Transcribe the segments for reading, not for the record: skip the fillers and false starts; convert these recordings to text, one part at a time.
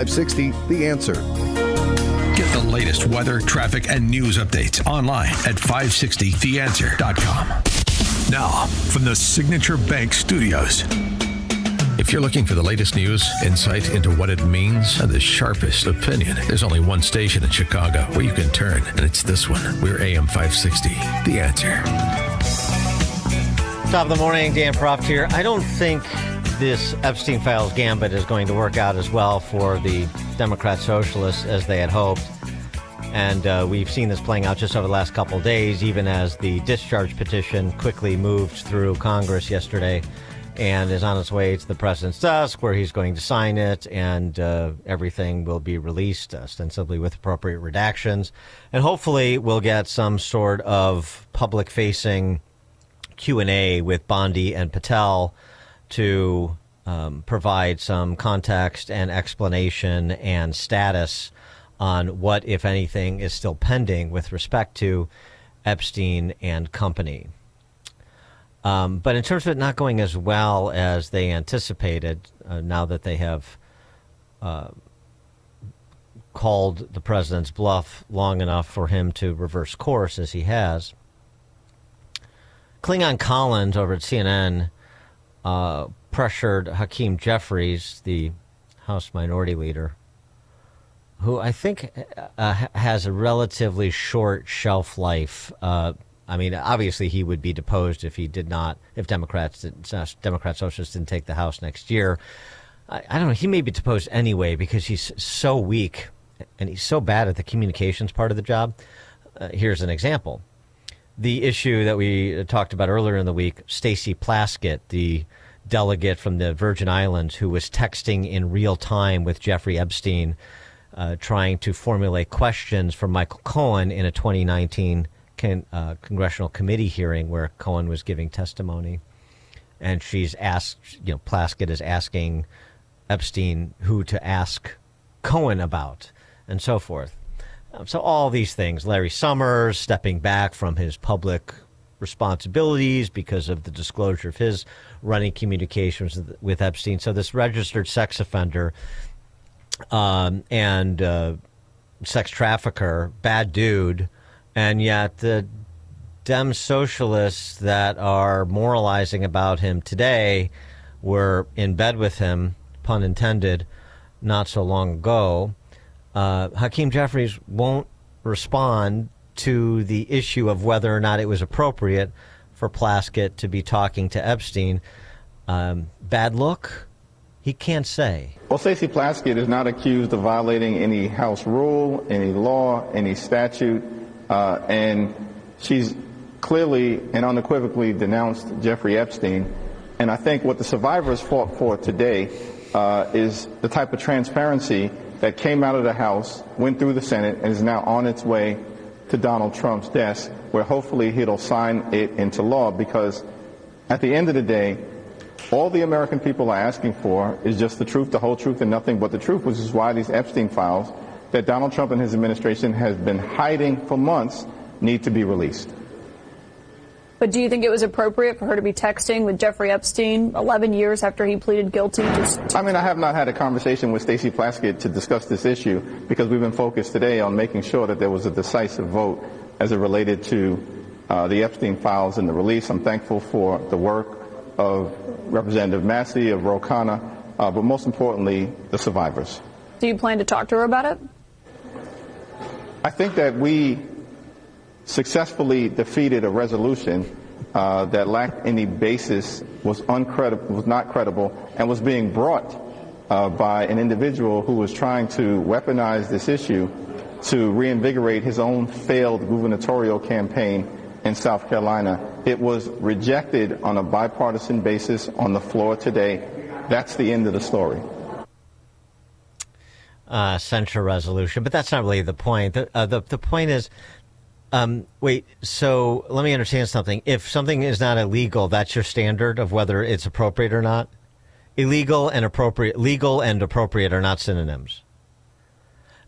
560, The Answer. Get the latest weather, traffic, and news updates online at 560theanswer.com. Now, from the Signature Bank Studios. If you're looking for the latest news, insight into what it means, and the sharpest opinion, there's only one station in Chicago where you can turn, and it's this one. We're AM 560, The Answer. Top of the morning, Dan Proft here. I don't think this Epstein files gambit is going to work out as well for the Democrat socialists as they had hoped. And we've seen this playing out just over the last couple of days, even as the discharge petition quickly moved through Congress yesterday and is on its way to the president's desk, where he's going to sign it, and everything will be released ostensibly with appropriate redactions. And hopefully we'll get some sort of public-facing Q&A with Bondi and Patel to provide some context and explanation and status on what, if anything, is still pending with respect to Epstein and company. But in terms of it not going as well as they anticipated, now that they have called the president's bluff long enough for him to reverse course, as he has, Klingon Collins over at CNN pressured Hakeem Jeffries, the House Minority Leader, who I think has a relatively short shelf life. I mean, obviously he would be deposed if Democrat Socialists didn't take the House next year. I don't know. He may be deposed anyway because he's so weak and he's so bad at the communications part of the job. Here's an example. The issue that we talked about earlier in the week, Stacey Plaskett, the delegate from the Virgin Islands who was texting in real time with Jeffrey Epstein, trying to formulate questions for Michael Cohen in a 2019 congressional committee hearing where Cohen was giving testimony. And she's asked, Plaskett is asking Epstein who to ask Cohen about and so forth. So all these things, Larry Summers stepping back from his public responsibilities because of the disclosure of his running communications with Epstein. So this registered sex offender and sex trafficker, bad dude, and yet the Dem socialists that are moralizing about him today were in bed with him, pun intended, not so long ago. Hakeem Jeffries won't respond to the issue of whether or not it was appropriate for Plaskett to be talking to Epstein. Bad look? He can't say. Well, Stacey Plaskett is not accused of violating any House rule, any law, any statute, and she's clearly and unequivocally denounced Jeffrey Epstein. And I think what the survivors fought for today is the type of transparency that came out of the House, went through the Senate, and is now on its way to Donald Trump's desk, where hopefully he'll sign it into law, because at the end of the day, all the American people are asking for is just the truth, the whole truth, and nothing but the truth, which is why these Epstein files that Donald Trump and his administration has been hiding for months need to be released. But do you think it was appropriate for her to be texting with Jeffrey Epstein 11 years after he pleaded guilty? I mean, I have not had a conversation with Stacey Plaskett to discuss this issue because we've been focused today on making sure that there was a decisive vote as it related to the Epstein files and the release. I'm thankful for the work of Representative Massey, of Ro Khanna, but most importantly, the survivors. Do you plan to talk to her about it? I think that we successfully defeated a resolution that lacked any basis, was not credible, and was being brought by an individual who was trying to weaponize this issue to reinvigorate his own failed gubernatorial campaign in South Carolina. It was rejected on a bipartisan basis on the floor today. That's the end of the story. Censure resolution, but that's not really the point. The point is, wait, so let me understand something. If something is not illegal, that's your standard of whether it's appropriate or not? Illegal and appropriate, legal and appropriate are not synonyms.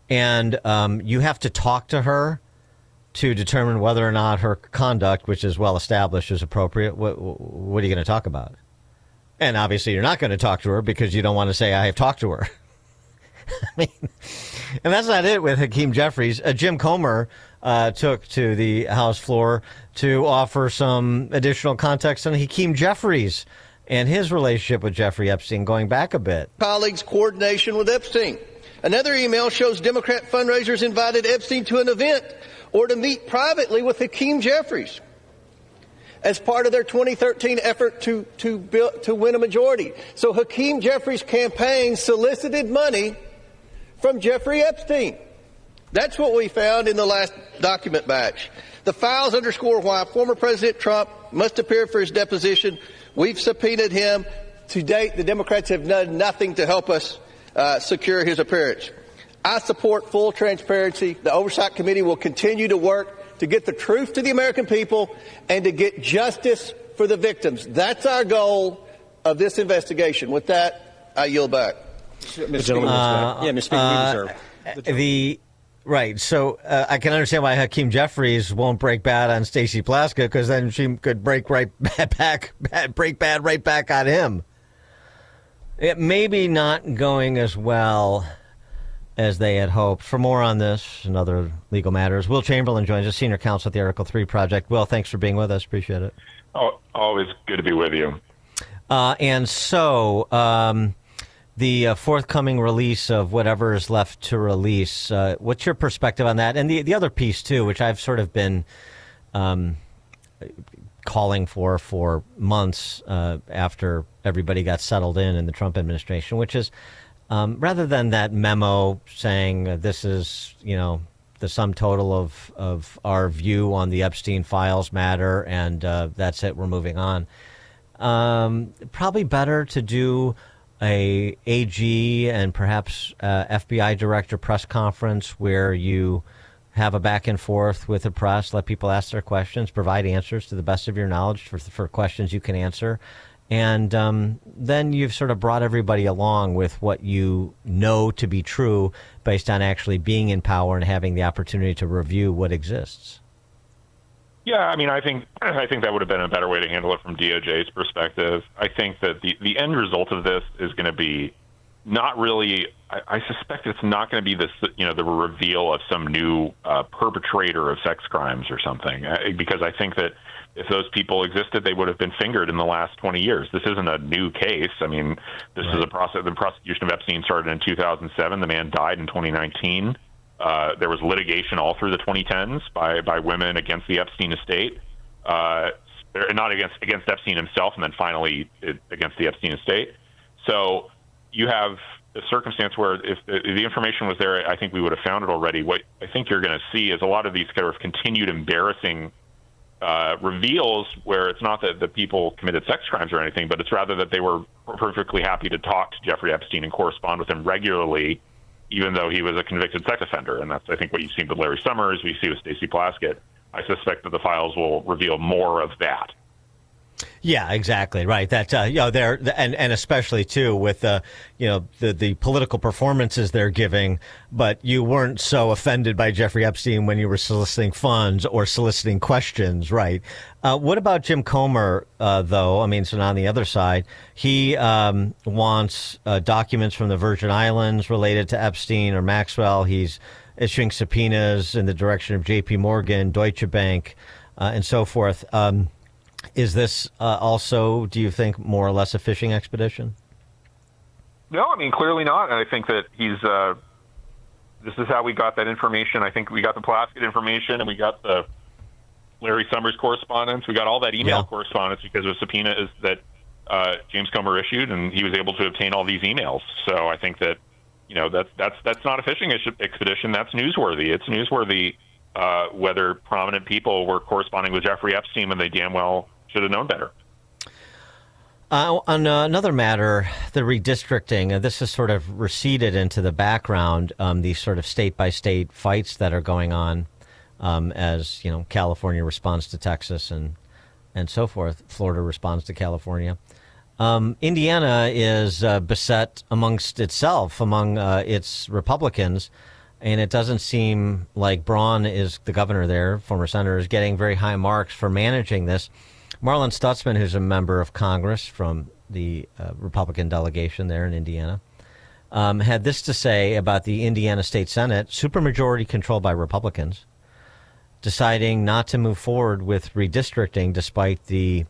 And you have to talk to her to determine whether or not her conduct, which is well established, is appropriate. What are you going to talk about? And obviously you're not going to talk to her because you don't want to say, I have talked to her. I mean, and that's not it with Hakeem Jeffries. Jim Comer took to the House floor to offer some additional context on Hakeem Jeffries and his relationship with Jeffrey Epstein going back a bit. Colleagues' coordination with Epstein. Another email shows Democrat fundraisers invited Epstein to an event or to meet privately with Hakeem Jeffries as part of their 2013 effort to win a majority. So Hakeem Jeffries' campaign solicited money from Jeffrey Epstein. That's what we found in the last document batch. The files underscore why former President Trump must appear for his deposition. We've subpoenaed him. To date, the Democrats have done nothing to help us secure his appearance. I support full transparency. The Oversight Committee will continue to work to get the truth to the American people and to get justice for the victims. That's our goal of this investigation. With that, I yield back. Mr. Speaker, Right. So I can understand why Hakeem Jeffries won't break bad on Stacey Plaskett, because then she could break bad right back on him. It may be not going as well as they had hoped. For more on this and other legal matters, Will Chamberlain joins us, senior counsel at the Article 3 Project. Will, thanks for being with us. Appreciate it. Oh, always good to be with you. And so the forthcoming release of whatever is left to release, what's your perspective on that? And the other piece, too, which I've sort of been calling for months after everybody got settled in the Trump administration, which is rather than that memo saying this is, the sum total of our view on the Epstein files matter, and that's it, we're moving on. Probably better to do a AG and perhaps FBI director press conference where you have a back and forth with the press, let people ask their questions, provide answers to the best of your knowledge for questions you can answer. And then you've sort of brought everybody along with what you know to be true based on actually being in power and having the opportunity to review what exists. Yeah, I mean, I think that would have been a better way to handle it from DOJ's perspective. I think that the end result of this is going to be not really. I suspect it's not going to be this, the reveal of some new perpetrator of sex crimes or something. Because I think that if those people existed, they would have been fingered in the last 20 years. This isn't a new case. I mean, this is a process. The prosecution of Epstein started in 2007. The man died in 2019. There was litigation all through the 2010s by women against the Epstein estate, not against Epstein himself, and then finally against the Epstein estate. So you have a circumstance where if the information was there, I think we would have found it already. What I think you're going to see is a lot of these kind of continued embarrassing reveals where it's not that the people committed sex crimes or anything, but it's rather that they were perfectly happy to talk to Jeffrey Epstein and correspond with him regularly, even though he was a convicted sex offender. And that's, I think, what you've seen with Larry Summers, what you see with Stacey Plaskett. I suspect that the files will reveal more of that. Yeah, exactly. Right. That, they're, and especially too with, the political performances they're giving, but you weren't so offended by Jeffrey Epstein when you were soliciting funds or soliciting questions. Right. What about Jim Comer, though? I mean, so on the other side, he wants documents from the Virgin Islands related to Epstein or Maxwell. He's issuing subpoenas in the direction of J.P. Morgan, Deutsche Bank, and so forth. Is this also, do you think, more or less a fishing expedition? No, I mean, clearly not. And I think that this is how we got that information. I think we got the Plaskett information and we got the Larry Summers correspondence. We got all that email correspondence because of subpoenas that James Comer issued, and he was able to obtain all these emails. So I think that, that's not a fishing expedition. That's newsworthy. It's newsworthy whether prominent people were corresponding with Jeffrey Epstein when they damn well should have known better. On another matter, the redistricting, this has sort of receded into the background, these sort of state-by-state fights that are going on as, California responds to Texas and so forth. Florida responds to California. Indiana is beset amongst itself, among its Republicans, and it doesn't seem like Braun is the governor there, former senator, is getting very high marks for managing this. Marlon Stutzman, who's a member of Congress from the Republican delegation there in Indiana, had this to say about the Indiana State Senate, supermajority controlled by Republicans, deciding not to move forward with redistricting despite the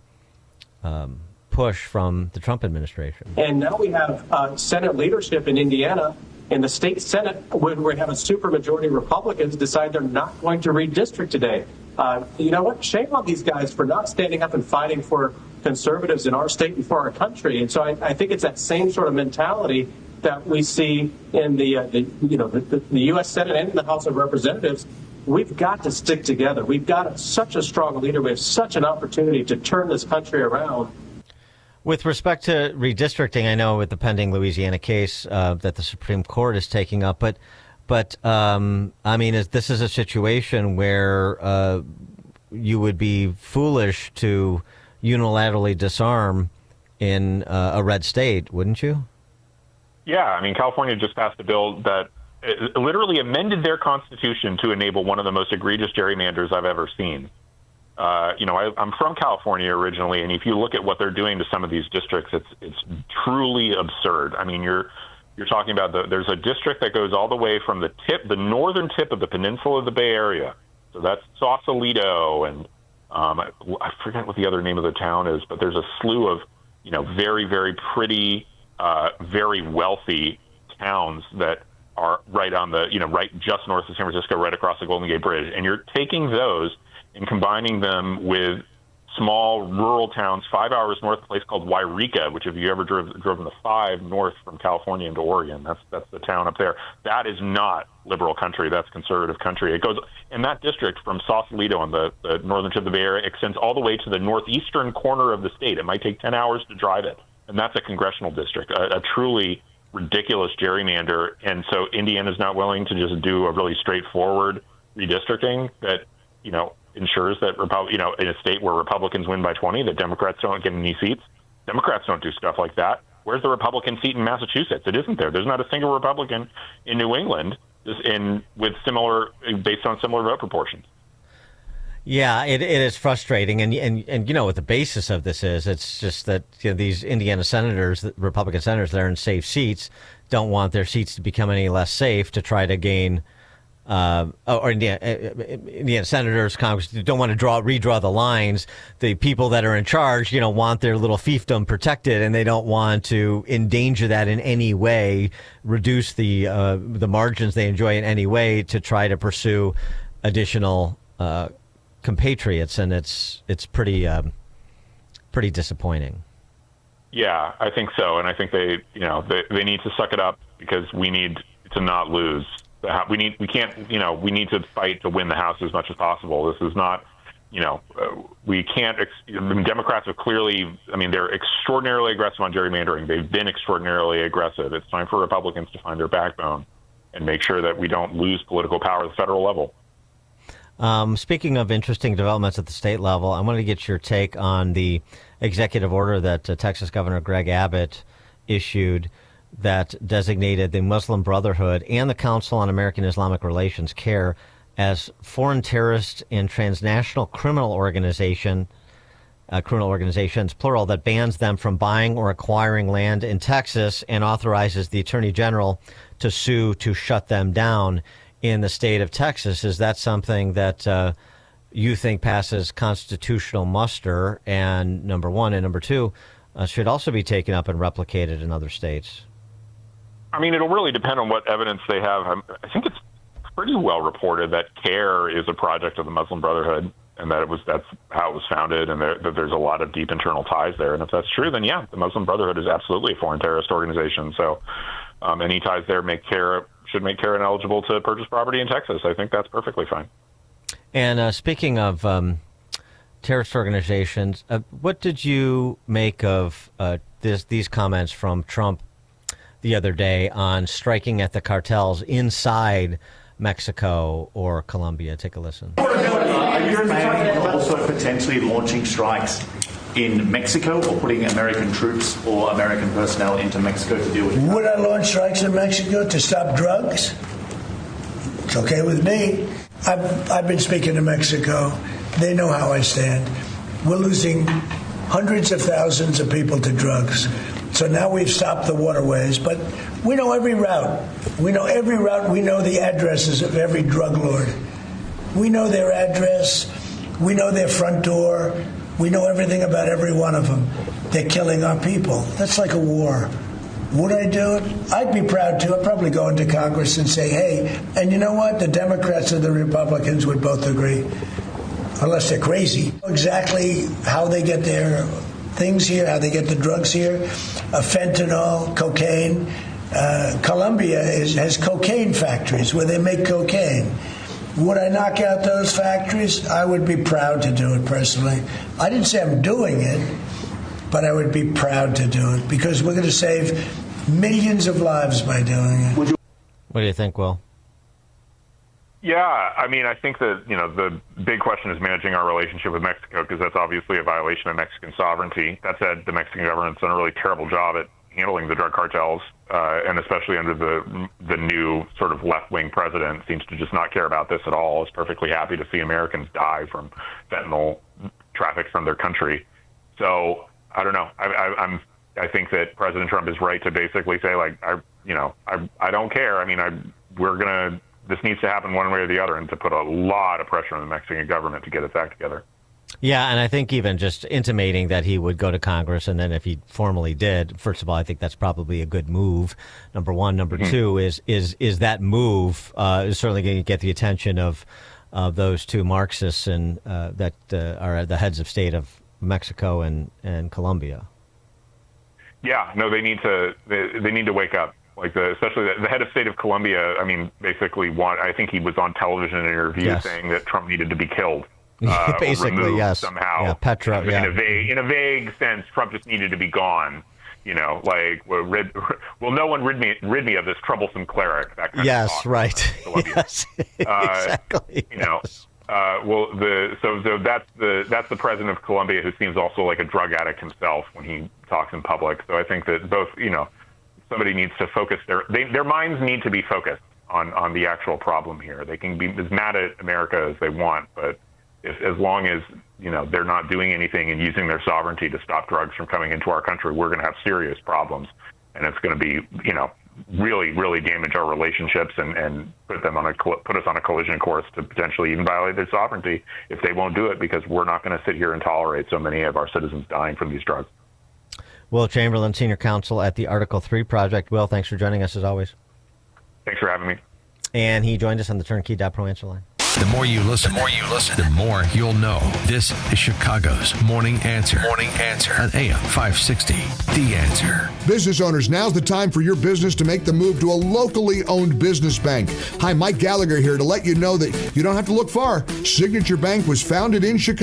push from the Trump administration. And now we have Senate leadership in Indiana, in the state Senate, where we have a supermajority of Republicans decide they're not going to redistrict today. You know what? Shame on these guys for not standing up and fighting for conservatives in our state and for our country. And so I think it's that same sort of mentality that we see in the U.S. Senate and in the House of Representatives. We've got to stick together. We've got such a strong leader. We have such an opportunity to turn this country around. With respect to redistricting, I know with the pending Louisiana case that the Supreme Court is taking up, but I mean, this is a situation where you would be foolish to unilaterally disarm in a red state, wouldn't you? Yeah, I mean, California just passed a bill that literally amended their constitution to enable one of the most egregious gerrymanders I've ever seen. I'm from California originally, and if you look at what they're doing to some of these districts, it's truly absurd. I mean, you're talking about there's a district that goes all the way from the northern tip of the peninsula of the Bay Area. So that's Sausalito, and I forget what the other name of the town is, but there's a slew of, very, very pretty, very wealthy towns that are right on the, right just north of San Francisco, right across the Golden Gate Bridge. And you're taking those and combining them with small rural towns 5 hours north of a place called Wairika, which if you ever driven the 5 north from California into Oregon, that's the town up there. That is not liberal country. That's conservative country. It goes in that district from Sausalito on the northern tip of the Bay Area, extends all the way to the northeastern corner of the state. It might take 10 hours to drive it. And that's a congressional district, a truly ridiculous gerrymander. And so Indiana's not willing to just do a really straightforward redistricting that, ensures that, in a state where Republicans win by 20, that Democrats don't get any seats. Democrats don't do stuff like that. Where's the Republican seat in Massachusetts? It isn't there. There's not a single Republican in New England based on similar vote proportions. Yeah, it is frustrating, and what the basis of this is, it's just that these Indiana senators, Republican senators that are in safe seats, don't want their seats to become any less safe to try to gain. Indiana senators, Congress don't want to redraw the lines. The people that are in charge, want their little fiefdom protected, and they don't want to endanger that in any way, reduce the margins they enjoy in any way to try to pursue additional compatriots, and it's pretty disappointing. Yeah, I think so, and I think they need to suck it up because we need to not lose. We need to fight to win the House as much as possible. This is not, we can't. Democrats have clearly, they're extraordinarily aggressive on gerrymandering. They've been extraordinarily aggressive. It's time for Republicans to find their backbone and make sure that we don't lose political power at the federal level. Speaking of interesting developments at the state level, I wanted to get your take on the executive order that Texas Governor Greg Abbott issued that designated the Muslim Brotherhood and the Council on American Islamic Relations, CAIR, as foreign terrorist and transnational criminal organizations, plural, that bans them from buying or acquiring land in Texas and authorizes the Attorney General to sue to shut them down in the state of Texas. Is that something that you think passes constitutional muster? And number one, and number two, should also be taken up and replicated in other states? It'll really depend on what evidence they have. I think it's pretty well reported that CAIR is a project of the Muslim Brotherhood, and that's how it was founded, and that there's a lot of deep internal ties there. And if that's true, then yeah, the Muslim Brotherhood is absolutely a foreign terrorist organization. So any ties there should make CAIR ineligible to purchase property in Texas. I think that's perfectly fine. And speaking of terrorist organizations, what did you make of these comments from Trump the other day on striking at the cartels inside Mexico or Colombia? Take a listen. Are you planning on also potentially launching strikes in Mexico or putting American troops or American personnel into Mexico to deal with it? Would I launch strikes in Mexico to stop drugs? It's okay with me. I've been speaking to Mexico. They know how I stand. We're losing hundreds of thousands of people to drugs. So now we've stopped the waterways, but we know every route. We know every route. We know the addresses of every drug lord. We know their address. We know their front door. We know everything about every one of them. They're killing our people. That's like a war. Would I do it? I'd be proud to. I'd probably go into Congress and say, hey, and you know what? The Democrats and the Republicans would both agree, unless they're crazy. Exactly how they get their things here, how they get the drugs here, fentanyl, cocaine. Colombia has cocaine factories where they make cocaine. Would I knock out those factories? I would be proud to do it personally. I didn't say I'm doing it, but I would be proud to do it because we're going to save millions of lives by doing it. What do you think, Will? Yeah, I mean, I think that, the big question is managing our relationship with Mexico, because that's obviously a violation of Mexican sovereignty. That said, the Mexican government's done a really terrible job at handling the drug cartels, and especially under the new sort of left-wing president, seems to just not care about this at all, is perfectly happy to see Americans die from fentanyl trafficked from their country. So, I don't know. I think that President Trump is right to basically say, like, I don't care. I mean, this needs to happen one way or the other, and to put a lot of pressure on the Mexican government to get its act together. Yeah, and I think even just intimating that he would go to Congress, and then if he formally did, first of all, I think that's probably a good move. Number one. Number two is that move is certainly going to get the attention of those two Marxists and that are the heads of state of Mexico and Colombia. Yeah, no, they need to wake up. Like especially the head of state of Colombia. I mean, basically, I think he was on television in an interview saying that Trump needed to be killed. Basically, yes. Somehow, yeah, Petra. In a vague sense, Trump just needed to be gone. Like, will no one rid me of this troublesome cleric? That kind of talk, right. Yes, exactly. So that's the president of Colombia, who seems also like a drug addict himself when he talks in public. So I think that both, somebody needs to focus their minds need to be focused on the actual problem here. They can be as mad at America as they want, but as long as they're not doing anything and using their sovereignty to stop drugs from coming into our country, we're going to have serious problems, and it's going to be really, really damage our relationships and put us on a collision course to potentially even violate their sovereignty if they won't do it, because we're not going to sit here and tolerate so many of our citizens dying from these drugs. Will Chamberlain, Senior Counsel at the Article 3 Project. Will, thanks for joining us as always. Thanks for having me. And he joined us on the Turnkey.Pro answer line. The more you listen, the more you'll know. This is Chicago's Morning Answer. Morning Answer on AM 560. The Answer. Business owners, now's the time for your business to make the move to a locally owned business bank. Hi, Mike Gallagher here to let you know that you don't have to look far. Signature Bank was founded in Chicago.